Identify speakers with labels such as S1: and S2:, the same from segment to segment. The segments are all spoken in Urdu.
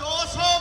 S1: 200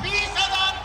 S1: 20,000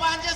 S1: 5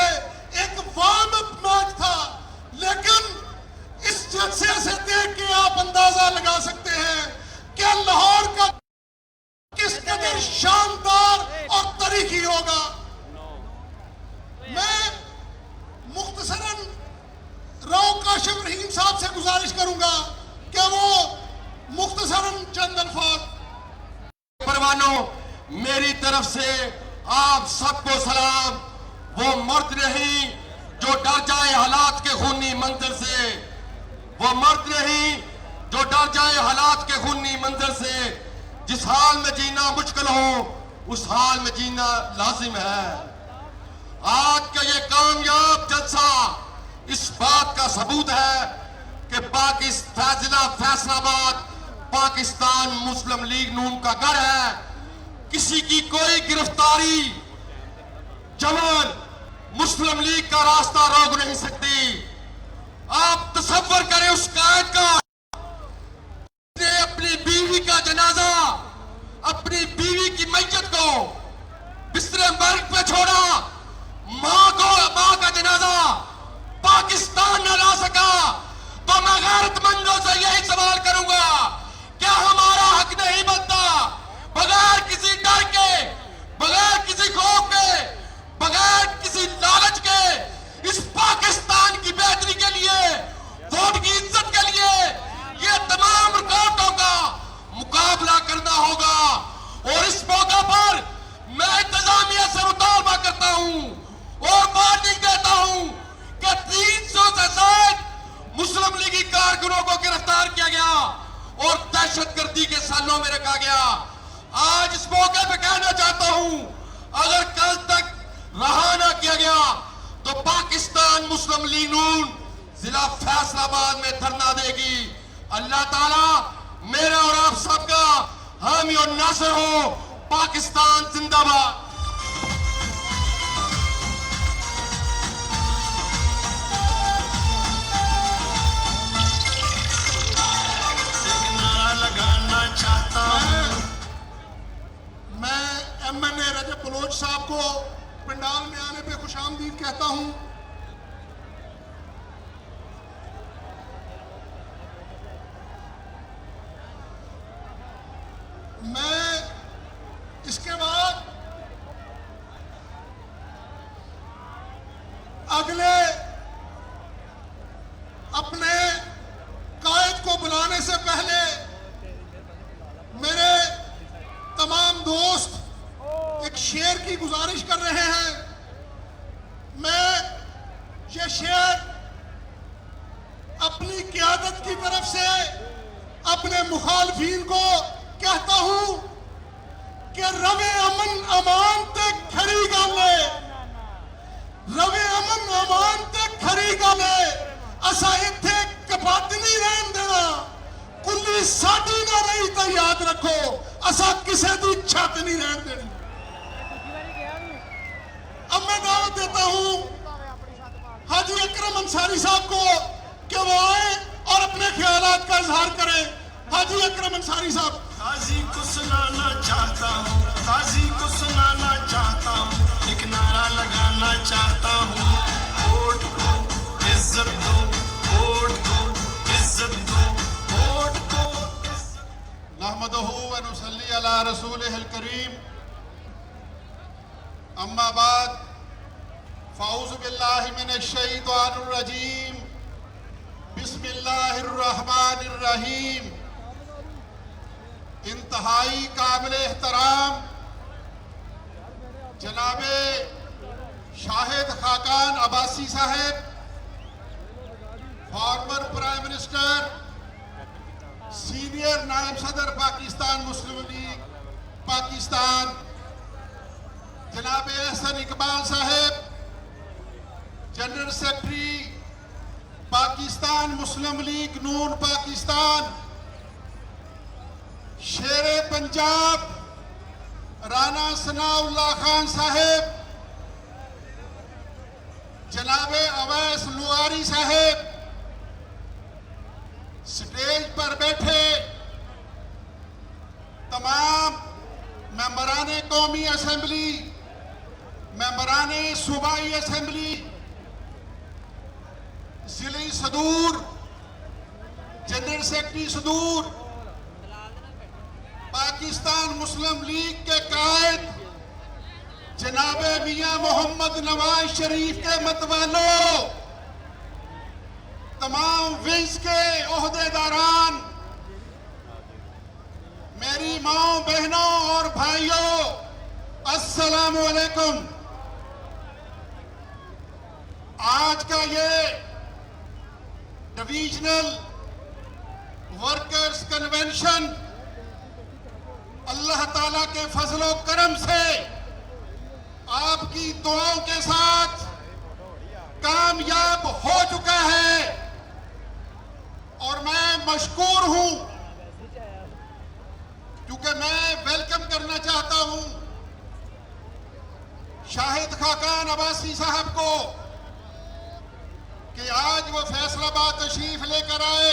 S2: لیے ایک وارم اپ میچ تھا، لیکن اس جلسے سے دیکھ کے آپ اندازہ لگا سکتے ہیں کہ لاہور کا کس قدر شاندار اور تاریخی ہوگا۔ میں مختصراً راؤ کاشف رحیم صاحب سے گزارش کروں گا کہ وہ مختصراً چند الفاظ۔
S3: پروانوں، میری طرف سے آپ سب کو سلام۔ وہ مرد نہیں جو ڈر جائے حالات کے خونی منظر سے، وہ مرد نہیں جو ڈر جائے حالات کے خونی منظر سے۔ جس حال میں جینا مشکل ہو اس حال میں جینا لازم ہے۔ آج کا یہ کامیاب جلسہ اس بات کا ثبوت ہے کہ ضلع فیصل آباد پاکستان مسلم لیگ نون کا گھر ہے۔ کسی کی کوئی گرفتاری جبر مسلم لیگ کا راستہ روک نہیں سکتی۔ آپ تصور کریں اس قائد کا نے اپنی بیوی کا جنازہ، اپنی بیوی کی میت کو بستر مرگ پہ چھوڑا، ماں کا جنازہ پاکستان نہ لا سکا، تو میں غیرت مندوں سے یہی سوال کروں گا، کیا ہمارا حق نہیں بنتا بغیر کسی ڈر کے، بغیر کسی خوف کے، بغیر کسی لالچ کے اس پاکستان کی بہتری کے لیے، ووٹ کی عزت کے لیے یہ تمام رکاوٹوں کا مقابلہ کرنا ہوگا۔ اور اس موقع پر میں انتظامیہ سے مطالبہ کرتا ہوں اور وارننگ دیتا ہوں کہ 300 سے زائد مسلم لیگی کارکنوں کو گرفتار کیا گیا اور دہشت گردی کے سالوں میں رکھا گیا۔ آج اس موقع پہ کہنا چاہتا ہوں، اگر کل تک رہا نہ کیا گیا تو پاکستان مسلم لیگ نون ضلع فیصل آباد میں دھرنا دے گی۔ اللہ تعالیٰ میرا اور آپ سب کا حامی اور ناصر ہو۔ پاکستان زندہ باد۔
S2: میں ایم این اے رجب بلوچ صاحب کو پنڈال میں آنے پہ خوش آمدید کہتا ہوں۔ میں اس کے بعد اگلے اپنے قائد کو بلانے سے پہلے میرے تمام دوست ایک شعر کی گزارش کر رہے ہیں۔ میں یہ شعر اپنی قیادت کی طرف سے اپنے مخالفین کو کہتا ہوں کہ روے امن امان تے کھری گالے، روے امن امان تے کھری گالے، اسا اتھے کپاتی نہیں رہن دینا، کلی ساڑی نہ رہی تو یاد رکھو اسا کسے دی چھت نہیں رہن دینی۔ اب میں دعوت دیتا ہوں حاجی اکرم انصاری صاحب کو کہ وہ آئیں اور اپنے خیالات کا اظہار کریں۔ حاجی اکرم انصاری صاحب۔
S4: قاضی کو سنانا چاہتا ہوں، قاضی کو سنانا چاہتا ہوں، ایک نعرہ لگانا چاہتا ہوں، ووٹ کو عزت دو، ووٹ کو عزت دو، ووٹ کو عزت دو۔
S2: نحمدہ و نصلی علی رسولہ الکریم، اما بعد فاعوذ باللہ من الشیطان الرجیم، بسم اللہ الرحمن الرحیم۔ انتہائی قابل احترام جناب شاہد خاقان عباسی صاحب، فارمر پرائم منسٹر، سینئر نائب صدر پاکستان مسلم لیگ پاکستان، جناب احسن اقبال صاحب، جنرل سیکرٹری پاکستان مسلم لیگ نون پاکستان، شیر پنجاب رانا ثناء اللہ خان صاحب، جناب اویس لغاری صاحب، سٹیج پر بیٹھے تمام ممبران قومی اسمبلی، ممبران صوبائی اسمبلی، صدور، جنرل سیکرٹری صدور، پاکستان مسلم لیگ کے قائد جناب میاں محمد نواز شریف کے متوالوں، تمام ونگز کے عہدیداران، میری ماؤں، بہنوں اور بھائیوں، السلام علیکم۔ آج کا یہ ڈویژنل ورکرز کنونشن اللہ تعالیٰ کے فضل و کرم سے آپ کی دعاؤں کے ساتھ کامیاب ہو چکا ہے، اور میں مشکور ہوں کیونکہ میں ویلکم کرنا چاہتا ہوں شاہد خاقان عباسی صاحب کو کہ آج وہ فیصل آباد تشریف لے کر آئے۔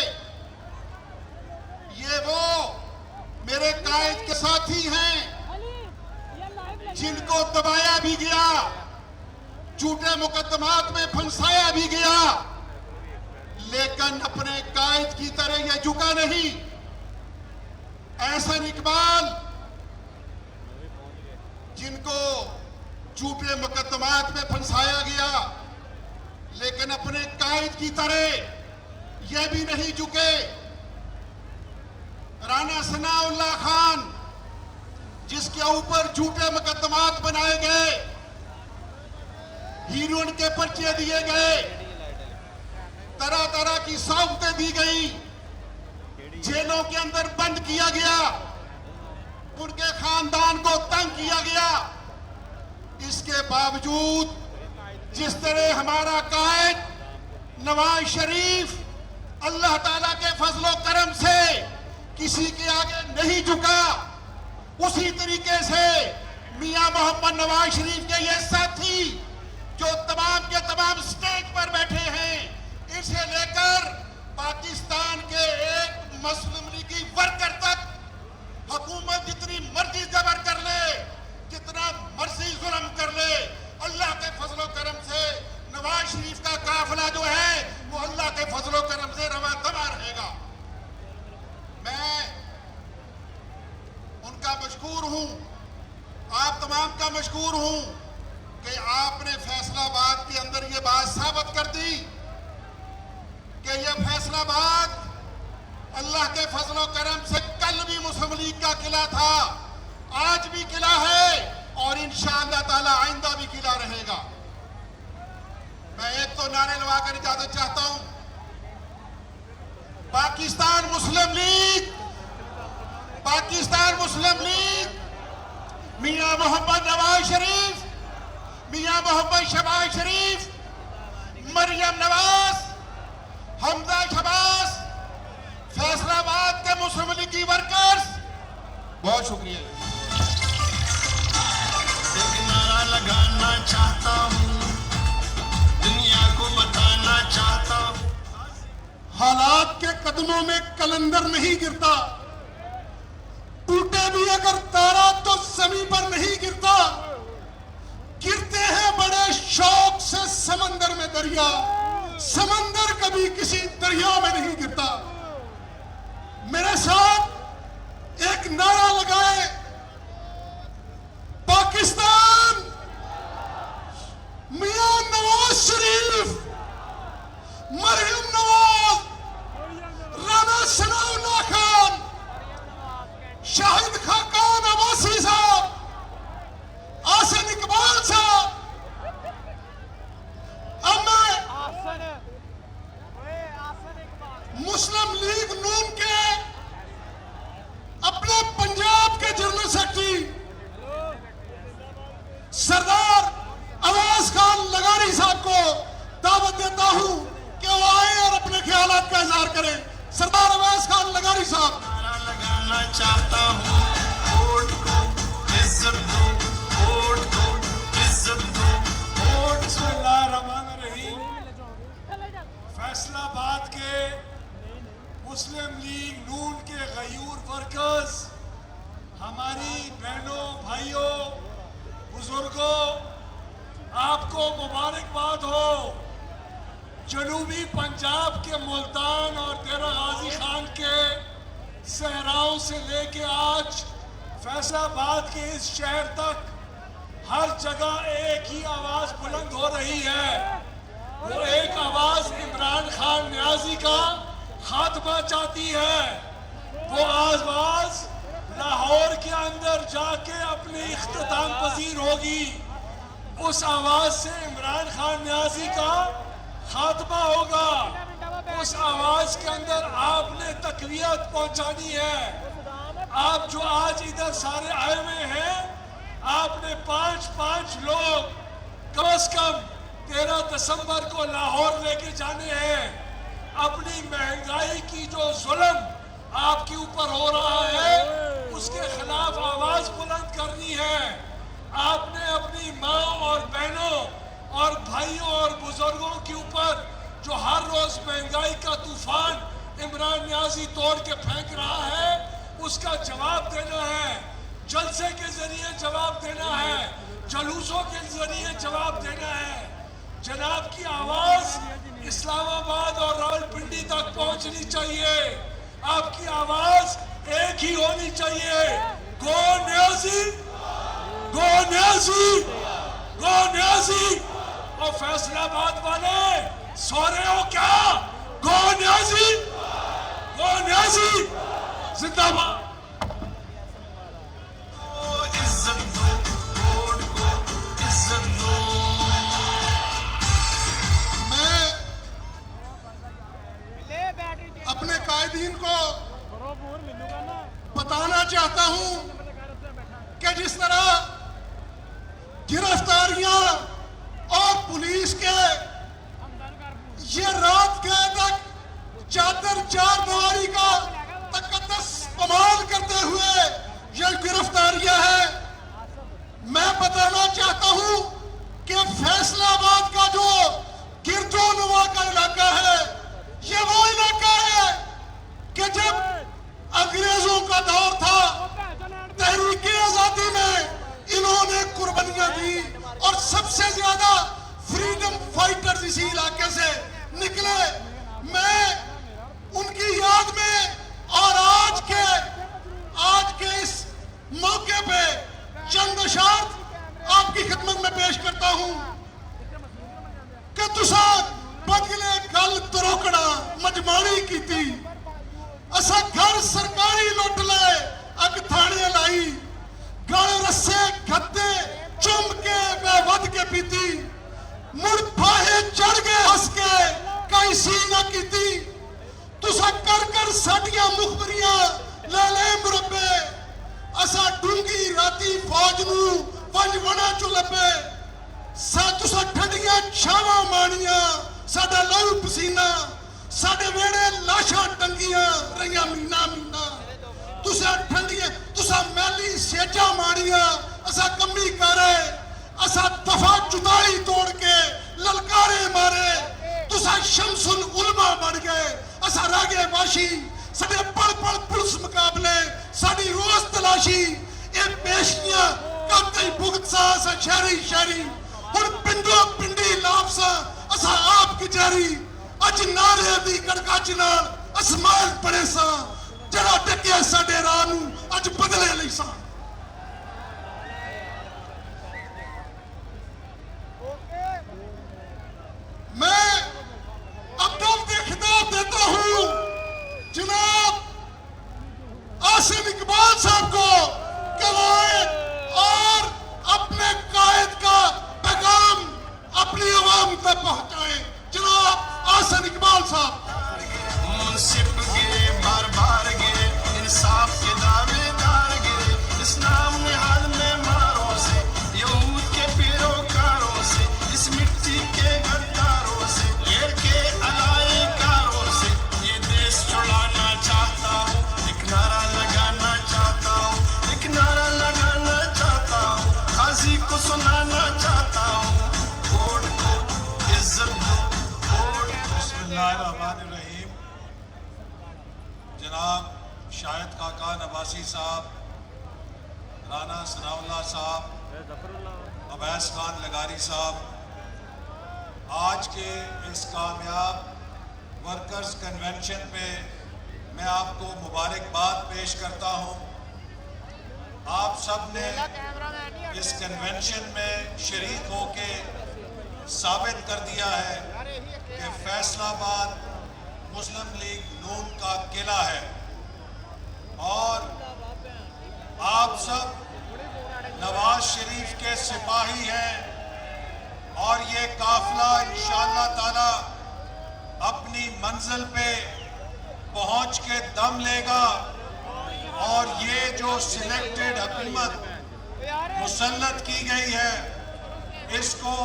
S2: یہ وہ میرے قائد کے ساتھی ہیں جن کو دبایا بھی گیا، جھوٹے مقدمات میں پھنسایا بھی گیا، لیکن اپنے قائد کی طرح یہ جھکا نہیں۔ احسن اقبال جن کو جھوٹے مقدمات میں پھنسایا گیا لیکن اپنے قائد کی طرح یہ بھی نہیں جھکے۔ رانا ثناء اللہ خان جس کے اوپر جھوٹے مقدمات بنائے گئے، ہیروئن کے پرچے دیے گئے، طرح طرح کی سوگتیں دی گئی، جیلوں کے اندر بند کیا گیا، ان کے خاندان کو تنگ کیا گیا، اس کے باوجود جس طرح ہمارا قائد نواز شریف اللہ تعالیٰ کے فضل و کرم سے کسی کے آگے نہیں جھکا، اسی طریقے سے میاں محمد نواز شریف کے یہ ساتھی جو تمام کے تمام سٹیج پر بیٹھے ہیں، اسے لے کر پاکستان کے ایک مسلم لیگی ورکر تک حکومت جتنی مرضی جبر کر لے، جتنا مرضی ظلم کر لے، اللہ کے فضل و کرم سے نواز شریف کا قافلہ جو ہے وہ اللہ کے فضل و کرم سے رواں دواں رہے گا۔ میں ان کا مشکور ہوں، آپ تمام کا مشکور ہوں کہ آپ نے فیصل آباد کے اندر یہ بات ثابت کر دی کہ یہ فیصل آباد اللہ کے فضل و کرم سے کل بھی مسلم لیگ کا قلعہ تھا، آج بھی قلعہ ہے، اور انشاءاللہ تعالی آئندہ بھی قلعہ رہے گا۔ میں ایک تو نعرے لگا کر اجازت چاہتا ہوں، پاکستان مسلم لیگ، پاکستان مسلم لیگ، میاں محمد نواز شریف، میاں محمد شہباز شریف، مریم نواز، حمزہ شہباز، فیصل آباد کے مسلم لیگی ورکرز، بہت شکریہ۔
S4: ایک نعرہ لگانا چاہتا ہوں، دنیا کو بتانا چاہتا ہوں۔
S2: حالات کے قدموں میں کلندر نہیں گرتا، ٹوٹے بھی اگر تارا تو زمین پر نہیں گرتا، گرتے ہیں بڑے شوق سے سمندر میں دریا، سمندر کبھی کسی دریا میں نہیں گرتا۔ میرے ساتھ ایک نعرہ لگائے، پاکستان، میاں نواز شریف، مریم نواز، رانا ثناء اللہ خان، شاہد خاقان عباسی صاحب، احسن اقبال صاحب۔ اب میں مسلم لیگ نون کے اپنے پنجاب کے جنرل سیکرٹری سردار عوض خان لغاری صاحب کو دعوت دیتا ہوں کہ وہ آئیں اور اپنے خیالات کا اظہار کریں۔ سردار عوض خان لغاری صاحب۔
S4: نعرہ لگانا چاہتا ہوں، ووٹ کو عزت دو، ووٹ کو عزت دو، ووٹ
S5: بسم اللہ الرحمن الرحیم۔ فیصل آباد کے مسلم لیگ نون کے غیور ورکرز، ہماری بہنوں، بھائیوں، بزرگوں، آپ کو مبارکباد ہو۔ جنوبی پنجاب کے ملتان اور دیرہ غازی خان کے صحراؤں سے لے کے آج فیصل آباد کے اس شہر تک ہر جگہ ایک ہی آواز بلند ہو رہی ہے. وہ ایک آواز عمران خان نیازی کا خاتمہ چاہتی ہے. وہ آواز لاہور کے اندر جا کے اپنی اختتام پذیر ہوگی. اس آواز سے عمران خان نیازی کا خاتمہ ہوگا. اس آواز کے اندر آپ نے تقویت پہنچانی ہے. آپ جو آج ادھر سارے آئے ہوئے ہیں, آپ نے 5 لوگ کم از کم 13 دسمبر کو لاہور لے کے جانے ہیں. اپنی مہنگائی کی جو ظلم آپ کے اوپر ہو رہا ہے اس کے خلاف آواز بلند کرنی ہے. آپ نے اپنی ماں اور بہنوں اور بھائیوں اور بزرگوں کے اوپر جو ہر روز مہنگائی کا طوفان عمران نیازی توڑ کے پھینک رہا ہے اس کا جواب دینا ہے. جلسے کے ذریعے جواب دینا ہے, جلوسوں کے ذریعے جواب دینا ہے. جناب کی آواز اسلام آباد اور راولپنڈی تک پہنچنی چاہیے. آپ کی آواز ایک ہی ہونی چاہیے, گو نیازی, گو نیازی, گو نیازی. اور فیصل آباد والے سو رہے ہو کیا؟ گو نیازی, گو نیازی, زندہ باد.
S4: عزت دو ووٹ کو, عزت دو.
S2: میں اپنے قائدین کو بتانا چاہتا ہوں کہ جس طرح گرفتاریاں اور پولیس کے یہ رات گئے تک چادر چار دیواری کا تقدس پامال کرتے ہوئے یہ گرفتاریاں ہیں. میں بتانا چاہتا ہوں کہ فیصل آباد کا جو گرد و نواح کا علاقہ ہے یہ وہ علاقہ ہے کہ جب انگریزوں کا دور تھا تحریک آزادی میں انہوں نے قربانیاں دی اور سب سے زیادہ فریڈم فائٹرز اسی علاقے سے نکلے. میں ان کی یاد میں اور آج کے اس موقع پہ چند اشعار آپ کی خدمت میں پیش کرتا ہوں کہ تسا بدلے گل تروکڑا مجمانی کی تھی, اسا گھر سرکاری لٹ لے اگ تھانے لائی, گل رسے گھتے چم کے میں ود کے پیتی, مڑ پاہے چڑھ گئے ہس کے کئی سی نہ کیتی. تسا کر ساڈیاں مخبریاں لے لے مربے, اسا ڈونگی راتی فوج نو ونج ونا چ لبے. تسا ٹھنڈیاں چھاواں مانیاں ساڈا لہو پسینہ, ساڈے ویڑے لاشاں ٹنگیاں رہیاں مینا مینا. تسا ٹھنڈیاں تسا میلی سیجاں مانیاں اسا کمی کرے, اسا دفعہ جدائی توڑ کے للکارے مارے. تسا شمس العلماء بن گئے, اسا راگے باشی. ساڈے پڑ پولیس مقابلے, ساڈی روز تلاشی, اے پیشیاں کئی بھگت سا اسا شہری ہن پنڈو پنڈی لافسا اسا آپ کی جاری. اج نعرے دی گڑگاج نال اسمائل پڑے سا, جڑا ٹکیا ساڈے راہ نو اج بدلے لئی سا. میں عبدال کے خطاب دیتا ہوں جناب عاصم اقبال صاحب کو کہ وہ آئے اور اپنے قائد کا پیغام اپنی عوام تک پہنچائیں. جناب عاصم اقبال صاحب.
S4: منصف گرے بار بار گرے, انصاف کے دعوے دار گرے, اس نام نہاد میں ماروں سے, یہود کے پیروکاروں سے, اس مٹی کے غداروں سے, یہ کے علائے کاروں سے. یہ دیش چھڑانا چاہتا ہوں, ایک نعرہ لگانا چاہتا ہوں, ایک نعرہ لگانا چاہتا ہوں, غازی کو سنانا چاہتا ہوں. ووٹ کو عزت دو, ووٹ کو.
S5: بسم اللہ الرحمن الرحیم. جناب شاہد کاکا نواسی صاحب, رانا ثناء اللہ صاحب, عبیس خان لگاری صاحب, آج کے اس کامیاب ورکرز کنونشن پہ میں آپ کو مبارکباد پیش کرتا ہوں۔ آپ سب نے اس کنونشن میں شریک ہو کے ثابت کر دیا ہے کہ فیصل آباد مسلم لیگ نون کا قلعہ ہے، اور آپ سب نواز شریف کے سپاہی ہیں، اور یہ قافلہ انشاءاللہ تعالی اپنی منزل پہ پہنچ کے دم لے گا، اور یہ جو سلیکٹڈ حکومت مسلط کی گئی ہے اس کو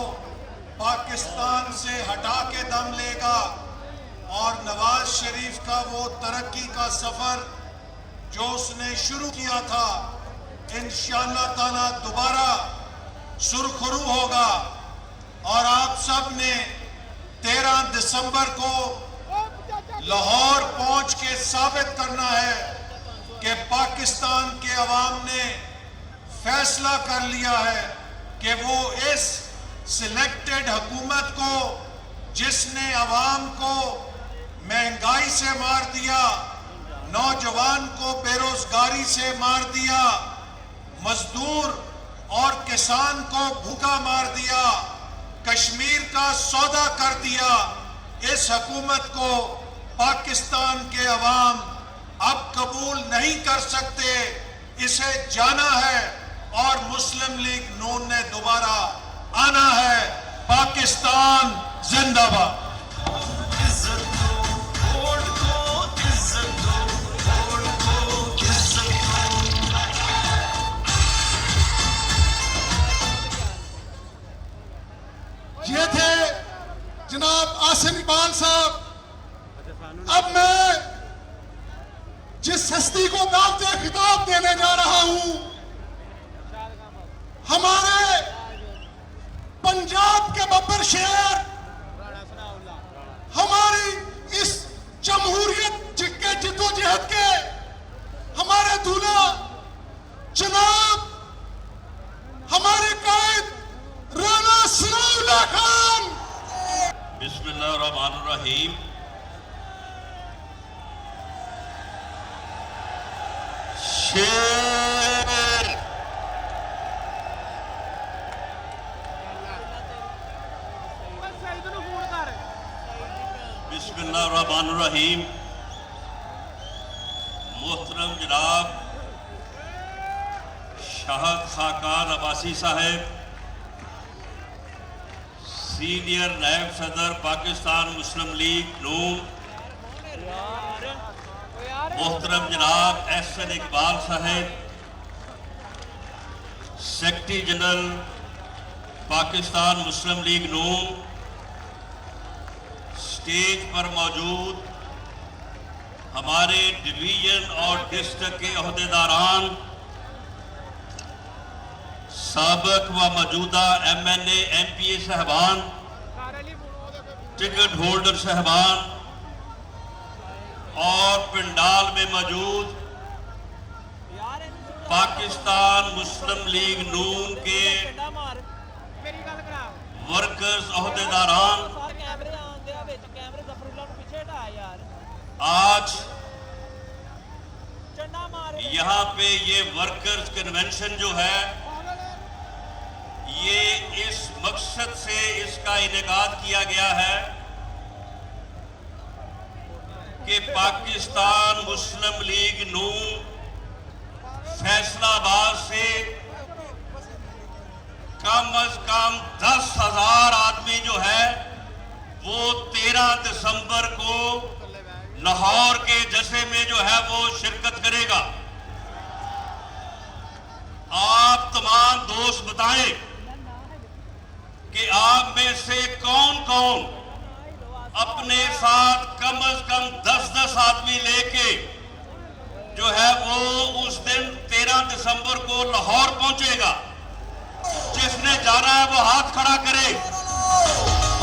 S5: پاکستان سے ہٹا کے دم لے گا، اور نواز شریف کا وہ ترقی کا سفر جو اس نے شروع کیا تھا انشاءاللہ تعالی دوبارہ سرخرو ہوگا۔ اور آپ سب نے 13 دسمبر کو لاہور پہنچ کے ثابت کرنا ہے کہ پاکستان کے عوام نے فیصلہ کر لیا ہے کہ وہ اس سلیکٹڈ حکومت کو، جس نے عوام کو مہنگائی سے مار دیا، نوجوان کو بے روزگاری سے مار دیا، مزدور اور کسان کو بھوکا مار دیا، کشمیر کا سودا کر دیا، اس حکومت کو پاکستان کے عوام اب قبول نہیں کر سکتے۔ اسے جانا ہے اور مسلم لیگ نون نے دوبارہ آنا ہے۔ پاکستان زندہ باد۔
S4: عزت دو ووٹ کو، عزت دو ووٹ کو، عزت دو۔
S2: یہ تھے جناب عاصم اقبال صاحب۔ اب میں جس ہستی کو دعوت خطاب دینے جا رہا ہوں، ہمارے پنجاب کے ببر شہر، ہماری اس جمہوریت کے جدوجہد کے ہمارے دولہا جناب ہمارے قائد رانا ثناء اللہ خان۔
S6: بسم اللہ الرحمن الرحیم۔ شیر بسم اللہ الرحمن الرحیم۔ محترم جناب شاہد خاقان عباسی صاحب، سینئر نائب صدر پاکستان مسلم لیگ نون، محترم جناب احسن اقبال صاحب، سیکرٹری جنرل پاکستان مسلم لیگ نون، اسٹیج پر موجود ہمارے ڈویژن اور ڈسٹرکٹ کے عہدیداران، سابق و موجودہ M N A M P A صاحبان، ٹکٹ ہولڈر صاحبان، اور پنڈال میں موجود پاکستان مسلم لیگ نون کے ورکرز عہدیداران، آج یہاں پہ یہ ورکرز کنونشن جو ہے یہ اس مقصد سے اس کا انعقاد کیا گیا ہے کہ پاکستان مسلم لیگ نون فیصل آباد سے کم از کم 10,000 آدمی جو ہے وہ 13 دسمبر کو لاہور کے جلسے میں جو ہے وہ شرکت کرے گا۔ آپ تمام دوست بتائیں کہ آپ میں سے کون کون اپنے ساتھ کم از کم 10 آدمی لے کے جو ہے وہ اس دن 13 دسمبر کو لاہور پہنچے گا۔ جس نے جانا ہے وہ ہاتھ کھڑا کرے، جس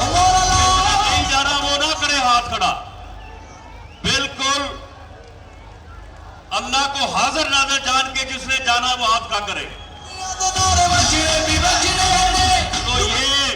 S6: نے نہیں جانا وہ نہ کرے ہاتھ کھڑا۔ بالکل اللہ کو حاضر ناظر جان کے جس نے جانا وہ ہاتھ کھڑا کرے۔ تو یہ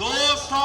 S6: 200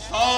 S6: 100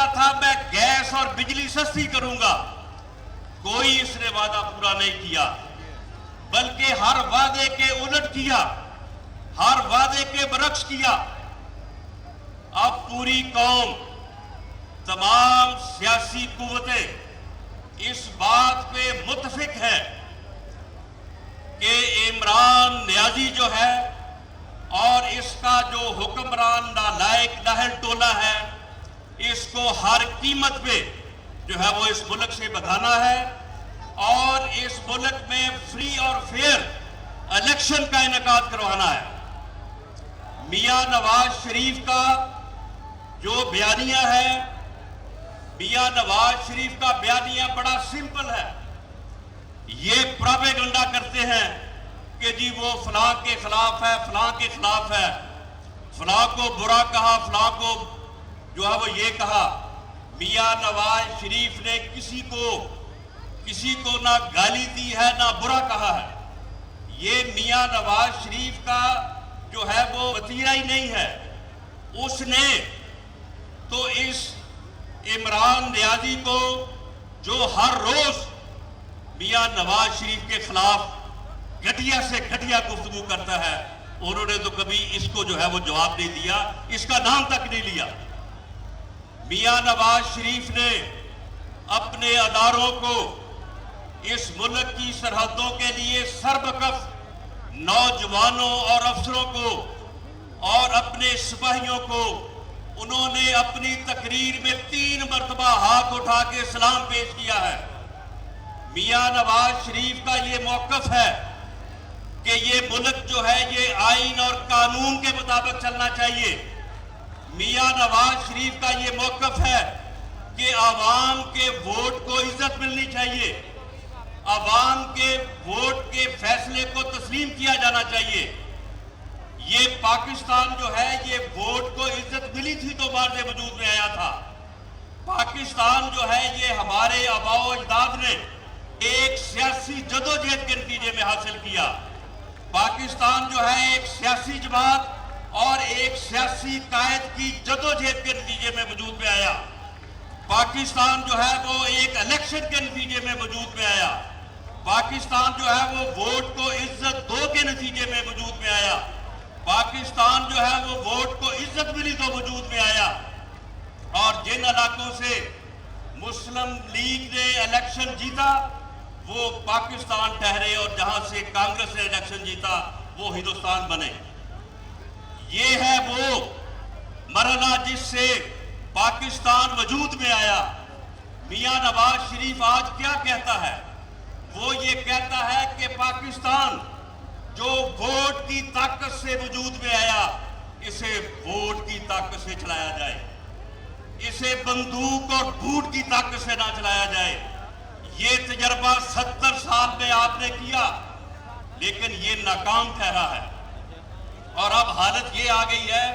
S6: وعدہ تھا میں گیس اور بجلی سستی کروں گا، کوئی اس نے وعدہ پورا نہیں کیا، بلکہ ہر وعدے کے الٹ کیا، ہر وعدے کے برعکس کیا۔ اب پوری قوم، تمام سیاسی قوتیں اس بات پہ متفق ہے کہ عمران نیازی جو ہے اور اس کا جو حکمران نالائق نااہل ٹولہ ہے، اس کو ہر قیمت پہ جو ہے وہ اس ملک سے بھگانا ہے اور اس ملک میں فری اور فیئر الیکشن کا انعقاد کروانا ہے۔ میاں نواز شریف کا جو بیانیہ ہے، میاں نواز شریف کا بیانیہ بڑا سمپل ہے۔ یہ پروپیگنڈا کرتے ہیں کہ جی وہ فلاں کے خلاف ہے، فلاں کے خلاف ہے، فلاں کو برا کہا، فلاں کو جو ہے وہ یہ کہا۔ میاں نواز شریف نے کسی کو نہ گالی دی ہے نہ برا کہا ہے۔ یہ میاں نواز شریف کا جو ہے وہ وتیرہ ہی نہیں ہے۔ اس نے تو اس عمران نیازی کو جو ہر روز میاں نواز شریف کے خلاف گھٹیا سے گھٹیا گفتگو کرتا ہے، انہوں نے تو کبھی اس کو جو ہے وہ جواب نہیں دیا، اس کا نام تک نہیں لیا۔ میاں نواز شریف نے اپنے اداروں کو، اس ملک کی سرحدوں کے لیے سربکف نوجوانوں اور افسروں کو اور اپنے سپاہیوں کو، انہوں نے اپنی تقریر میں 3 مرتبہ ہاتھ اٹھا کے سلام پیش کیا ہے۔ میاں نواز شریف کا یہ موقف ہے کہ یہ ملک جو ہے یہ آئین اور قانون کے مطابق چلنا چاہیے۔ میاں نواز شریف کا یہ موقف ہے کہ عوام کے ووٹ کو عزت ملنی چاہیے، عوام کے ووٹ کے فیصلے کو تسلیم کیا جانا چاہیے۔ یہ پاکستان جو ہے یہ ووٹ کو عزت ملی تھی تو بعد وجود میں آیا تھا۔ پاکستان جو ہے یہ ہمارے آباء و اجداد نے ایک سیاسی جدوجہد کے نتیجے میں حاصل کیا۔ پاکستان جو ہے ایک سیاسی جماعت اور ایک سیاسی قائد کی جدوجہد کے نتیجے میں وجود میں آیا۔ پاکستان جو ہے وہ ایک الیکشن کے نتیجے میں وجود میں آیا۔ پاکستان جو ہے وہ ووٹ کو عزت دو کے نتیجے میں وجود میں آیا۔ پاکستان جو ہے وہ ووٹ کو عزت ملی تو وجود میں آیا۔ اور جن علاقوں سے مسلم لیگ نے الیکشن جیتا وہ پاکستان ٹھہرے، اور جہاں سے کانگریس نے الیکشن جیتا وہ ہندوستان بنے۔ یہ ہے وہ مرحلہ جس سے پاکستان وجود میں آیا۔ میاں نواز شریف آج کیا کہتا ہے؟ وہ یہ کہتا ہے کہ پاکستان جو ووٹ کی طاقت سے وجود میں آیا، اسے ووٹ کی طاقت سے چلایا جائے، اسے بندوق اور بوٹ کی طاقت سے نہ چلایا جائے۔ یہ تجربہ 70 سال میں آپ نے کیا لیکن یہ ناکام ٹھہرا ہے، اور اب حالت یہ آ گئی ہے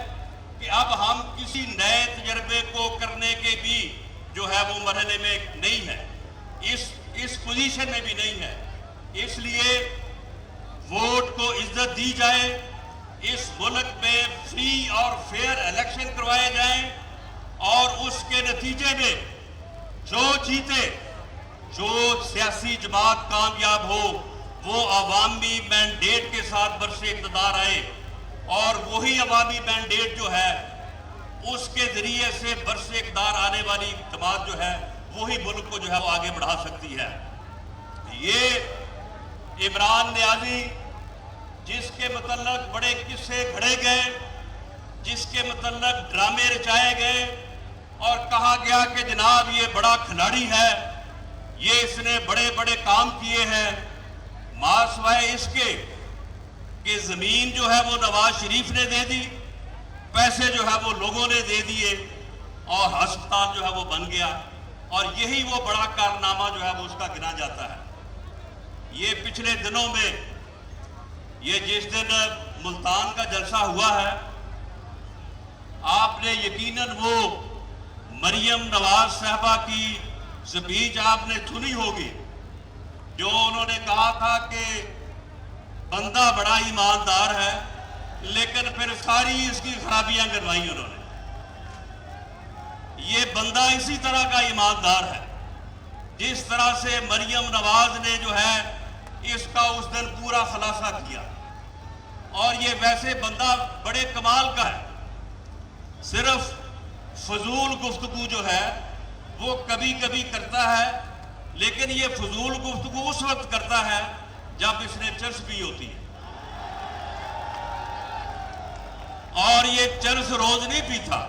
S6: کہ اب ہم کسی نئے تجربے کو کرنے کے بھی جو ہے وہ مرحلے میں نہیں ہے، اس پوزیشن میں بھی نہیں ہے۔ اس لیے ووٹ کو عزت دی جائے، اس ملک میں فری اور فیئر الیکشن کروائے جائیں، اور اس کے نتیجے میں جو جیتے، جو سیاسی جماعت کامیاب ہو، وہ عوامی مینڈیٹ کے ساتھ برسِ اقتدار آئے، اور وہی عوامی مینڈیٹ جو ہے اس کے ذریعے سے برسِ اقتدار آنے والی جماعت جو ہے وہی ملک کو جو ہے وہ آگے بڑھا سکتی ہے۔ یہ عمران نیازی جس کے متعلق بڑے قصے گھڑے گئے، جس کے متعلق ڈرامے رچائے گئے اور کہا گیا کہ جناب یہ بڑا کھلاڑی ہے، یہ اس نے بڑے بڑے کام کیے ہیں، ما سوائے اس کے کہ زمین جو ہے وہ نواز شریف نے دے دی، پیسے جو ہے وہ لوگوں نے دے دیے، اور ہسپتال جو ہے وہ بن گیا، اور یہی وہ بڑا کارنامہ جو ہے وہ اس کا گنا جاتا ہے۔ یہ پچھلے دنوں میں یہ جس دن ملتان کا جلسہ ہوا ہے، آپ نے یقیناً وہ مریم نواز صاحبہ کی سپیچ آپ نے سنی ہوگی، جو انہوں نے کہا تھا کہ بندہ بڑا ایماندار ہے لیکن پھر ساری اس کی خرابیاں گنوائی انہوں نے۔ یہ بندہ اسی طرح کا ایماندار ہے جس طرح سے مریم نواز نے جو ہے اس کا اس دن پورا خلاصہ کیا. اور یہ ویسے بندہ بڑے کمال کا ہے. صرف فضول گفتگو جو ہے وہ کبھی کبھی کرتا ہے, لیکن یہ فضول گفتگو اس وقت کرتا ہے جب اس نے چرس پی ہوتی ہے. اور یہ چرس روز نہیں پیتا,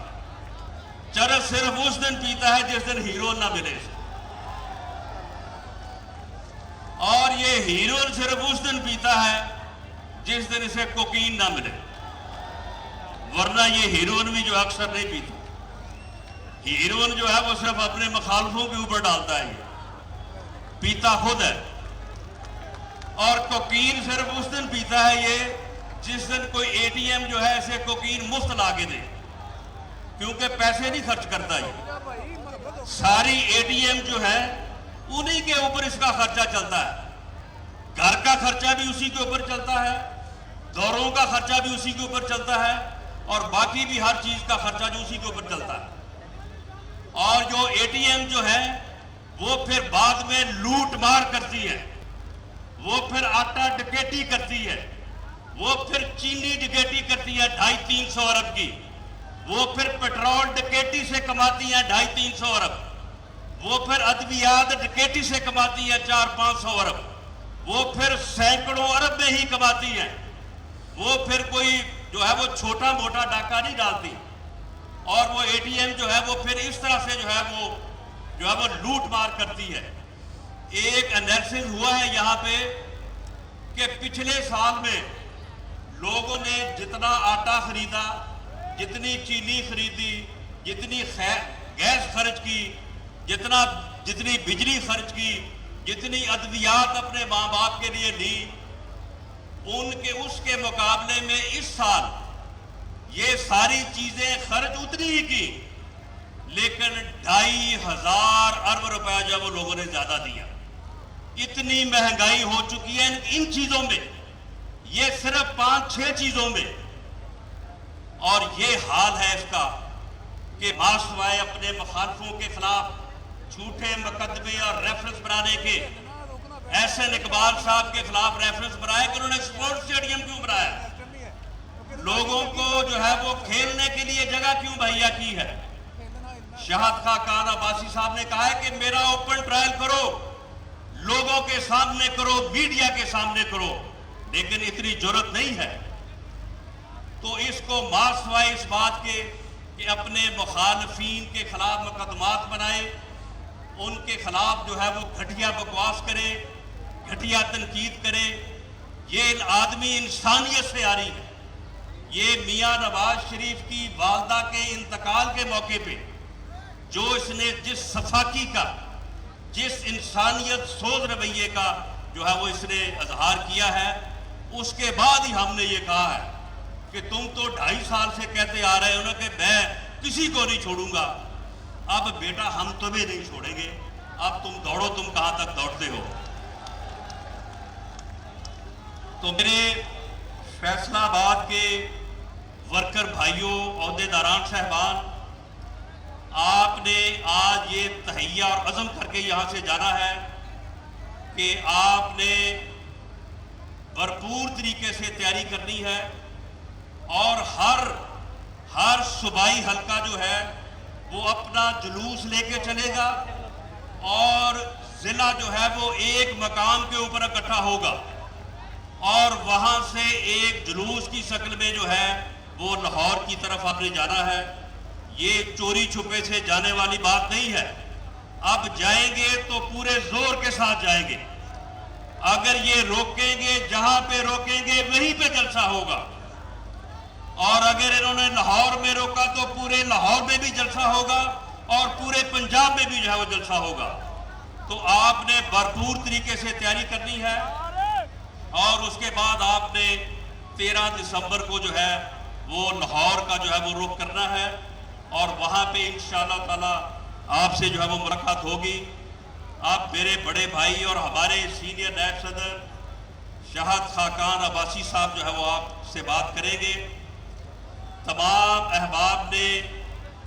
S6: چرس صرف اس دن پیتا ہے جس دن ہیروئن نہ ملے. اور یہ ہیروئن صرف اس دن پیتا ہے جس دن اسے کوکین نہ ملے, ورنہ یہ ہیروئن بھی جو اکثر نہیں پیتا. ہیروئن جو ہے وہ صرف اپنے مخالفوں کے اوپر ڈالتا ہے, یہ پیتا خود ہے. اور کوکین صرف اس دن پیتا ہے یہ جس دن کوئی اے ٹی ایم جو ہے اسے کوکین مفت لا کے دے, کیونکہ پیسے نہیں خرچ کرتا. یہ ساری اے ٹی ایم جو ہے انہی کے اوپر اس کا خرچہ چلتا ہے. گھر کا خرچہ بھی اسی کے اوپر چلتا ہے, دوروں کا خرچہ بھی اسی کے اوپر چلتا ہے, اور باقی بھی ہر چیز کا خرچہ جو اسی کے اوپر چلتا ہے. اور جو اے ٹی ایم جو ہے وہ پھر بعد میں لوٹ مار کرتی ہے, وہ پھر آٹا ڈکیٹی کرتی ہے, وہ پھر چینی ڈکیٹی کرتی ہے 250-300 ارب کی, وہ پھر پیٹرول ڈکیٹی سے کماتی ہیں 250-300 ارب, وہ پھر ادویات ڈکیٹی سے کماتی ہیں 400-500 ارب, وہ پھر سینکڑوں ارب میں ہی کماتی ہیں. وہ پھر کوئی جو ہے وہ چھوٹا موٹا ڈاکہ نہیں ڈالتی. اور وہ اے ٹی ایم جو ہے وہ پھر اس طرح سے جو ہے وہ لوٹ مار کرتی ہے. ایک انالیسس ہوا ہے یہاں پہ کہ پچھلے سال میں لوگوں نے جتنا آٹا خریدا, جتنی چینی خریدی, جتنی گیس خرچ کی, جتنی بجلی خرچ کی, جتنی ادویات اپنے ماں باپ کے لیے لی, اس کے مقابلے میں اس سال یہ ساری چیزیں خرچ اتنی ہی کی, لیکن 2,500 ارب روپیہ جو وہ لوگوں نے زیادہ دیا. اتنی مہنگائی ہو چکی ہے ان چیزوں میں, یہ صرف 5-6 چیزوں میں. اور یہ حال ہے اس کا کہ ماسوائے اپنے مخالفوں کے خلاف جھوٹے مقدمے اور ریفرنس بنانے کے. احسن اقبال صاحب کے خلاف ریفرنس بنائے کہ انہوں نے اسپورٹ اسٹیڈیم کیوں بنایا, لوگوں کو جو ہے وہ کھیلنے کے لیے جگہ کیوں مہیا کی ہے. شہد خاقان عباسی صاحب نے کہا ہے کہ میرا اوپن ٹرائل کرو, لوگوں کے سامنے کرو, میڈیا کے سامنے کرو, لیکن اتنی جرت نہیں ہے. تو اس کو ماسوائے اس بات کے کہ اپنے مخالفین کے خلاف مقدمات بنائے, ان کے خلاف جو ہے وہ گھٹیا بکواس کرے, گھٹیا تنقید کرے. یہ آدمی انسانیت سے آ رہی ہے. یہ میاں نواز شریف کی والدہ کے انتقال کے موقع پہ جو اس نے جس صفاقی کا, جس انسانیت سوز رویے کا جو ہے وہ اس نے اظہار کیا ہے, اس کے بعد ہی ہم نے یہ کہا ہے کہ تم تو 2.5 سال سے کہتے آ رہے ہو کہ میں کسی کو نہیں چھوڑوں گا, اب بیٹا ہم تمہیں نہیں چھوڑیں گے, اب تم دوڑو, تم کہاں تک دوڑتے ہو. تو میرے فیصلہ آباد کے ورکر بھائیوں, عہدیداران صاحبان, آپ نے آج یہ تہیہ اور عزم کر کے یہاں سے جانا ہے کہ آپ نے بھرپور طریقے سے تیاری کرنی ہے, اور ہر صوبائی حلقہ جو ہے وہ اپنا جلوس لے کے چلے گا, اور ضلع جو ہے وہ ایک مقام کے اوپر اکٹھا ہوگا, اور وہاں سے ایک جلوس کی شکل میں جو ہے وہ لاہور کی طرف آپ نے جانا ہے. یہ چوری چھپے سے جانے والی بات نہیں ہے. اب جائیں گے تو پورے زور کے ساتھ جائیں گے. اگر یہ روکیں گے, جہاں پہ روکیں گے وہیں پہ جلسہ ہوگا, اور اگر انہوں نے لاہور میں روکا تو پورے لاہور میں بھی جلسہ ہوگا, اور پورے پنجاب میں بھی جو ہے وہ جلسہ ہوگا. تو آپ نے بھرپور طریقے سے تیاری کرنی ہے, اور اس کے بعد آپ نے 13 دسمبر کو جو ہے وہ لاہور کا جو ہے وہ رخ کرنا ہے, اور وہاں پہ انشاءاللہ تعالی آپ سے جو ہے وہ ملاقات ہوگی. آپ میرے بڑے بھائی اور ہمارے سینئر نائب صدر شہد خاقان عباسی صاحب جو ہے وہ آپ سے بات کریں گے. تمام احباب نے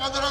S3: 15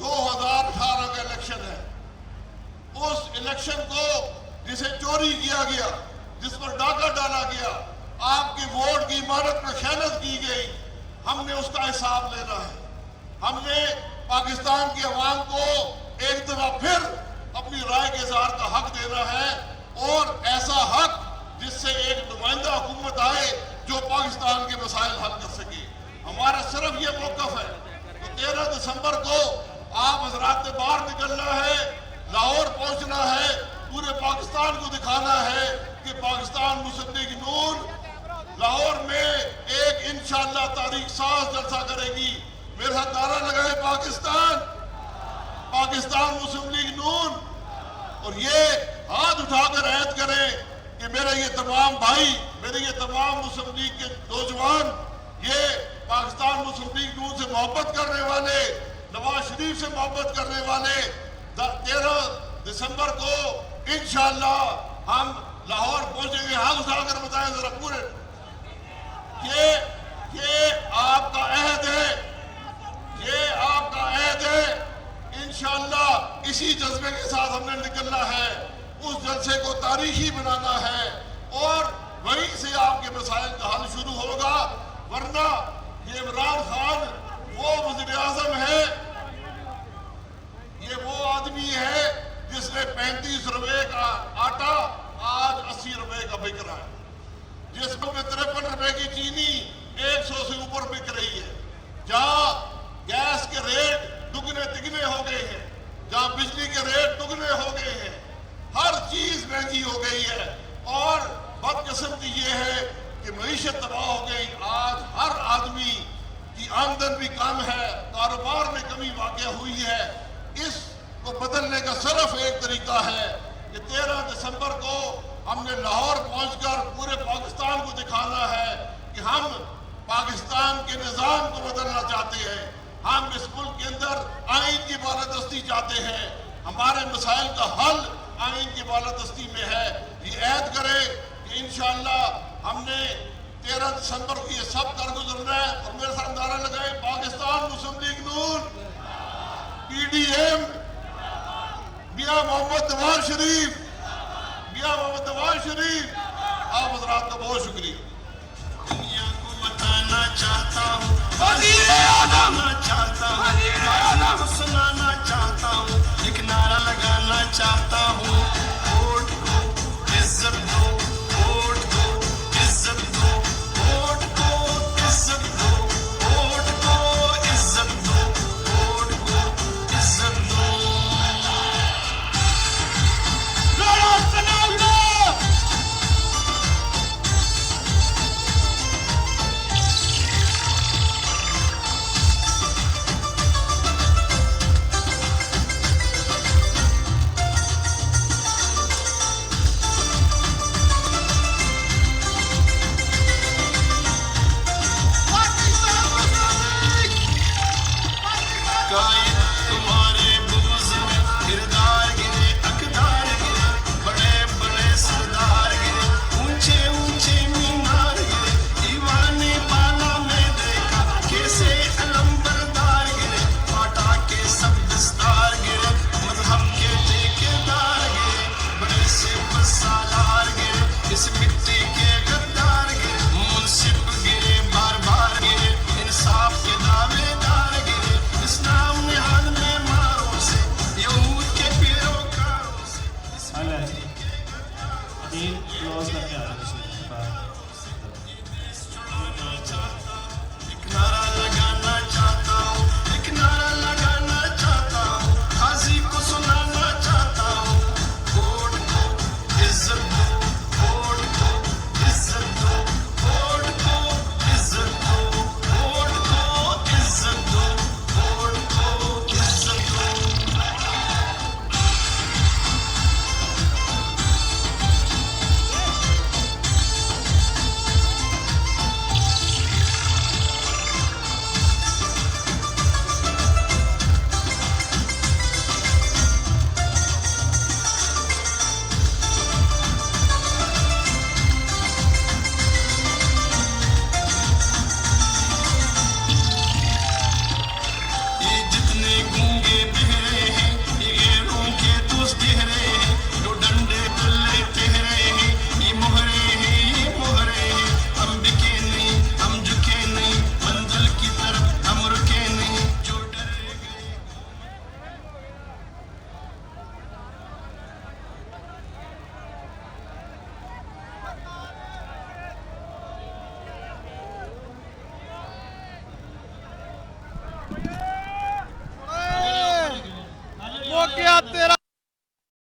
S3: 2018 کا الیکشن ہے. اس الیکشن کو جسے چوری کیا گیا, جس پر ڈاکہ ڈالا گیا, آپ کی ووٹ کی عمارت میں خیانت کی گئی, ہم نے اس کا حساب لینا ہے. ہم نے پاکستان کی عوام کو ایک دفعہ پھر اپنی رائے کے اظہار کا حق دینا ہے, اور ایسا حق جس سے ایک نمائندہ حکومت آئے جو پاکستان کے مسائل حل کر سکے. ہمارا صرف یہ موقف ہے. تو 13 دسمبر کو آپ حضرات نے باہر نکلنا ہے, لاہور پہنچنا ہے, پورے پاکستان کو دکھانا ہے کہ پاکستان مسلم لیگ نون لاہور میں ایک انشاءاللہ تاریخ ساز جلسہ کرے گی. میرے ساتھ نعرہ لگائے پاکستان, پاکستان مسلم لیگ نون. اور یہ ہاتھ اٹھا کر عہد کریں کہ میرے یہ تمام بھائی, میرے یہ تمام مسلم لیگ کے نوجوان, یہ پاکستان مسلم لیگ نون سے محبت کرنے والے, نواز شریف سے محبت کرنے والے, 13 دسمبر کو انشاءاللہ ہم لاہور پہنچیں گے. ہاتھ اٹھا کر بتائیں ذرا پورے. یہ آپ کا عہد ہے, یہ آپ کا عہد ہے. انشاءاللہ اسی جذبے کے ساتھ ہم نے نکلنا ہے, اس جلسے کو تاریخی بنانا ہے, اور وہیں سے آپ کے مسائل کا حل شروع ہوگا. ورنہ یہ عمران خان وہ وزیر اعظم ہے, یہ وہ آدمی ہے جس نے 35 روپے کا آٹا آج 80 روپے کا بک رہا ہے, جس میں 53 روپے کی چینی 100 سے اوپر بک رہی ہے, جہاں گیس کے ریٹ دگنے تگنے ہو گئے ہیں, جہاں بجلی کے ریٹ دگنے ہو گئے ہیں, ہر چیز مہنگی ہو گئی ہے. اور بدقسمتی یہ ہے کہ معیشت تباہ ہو گئی. آج ہر آدمی کی آمدن بھی کم ہے, کاروبار میں کمی واقع ہوئی ہے. اس کو بدلنے کا صرف ایک طریقہ ہے کہ 13 دسمبر کو ہم نے لاہور پہنچ کر پورے پاکستان کو دکھانا ہے کہ ہم پاکستان کے نظام کو بدلنا چاہتے ہیں. ہم اس ملک کے اندر آئین کی بالادستی چاہتے ہیں. ہمارے مسائل کا حل آئین کی بالادستی میں ہے. یہ عہد کرے کہ انشاءاللہ ہم نے 13 دسمبر کو یہ سب کر گزرنا ہے. اور میرے ساتھ نعرہ لگائے پاکستان مسلم لیگ نون, PDM, میاں محمد نواز شریف, میاں محمد نواز شریف. آپ حضرات کا بہت شکریہ.
S4: دنیا کو بتانا چاہتا ہوں,
S3: وزیر اعظم,
S4: چاہتا ہوں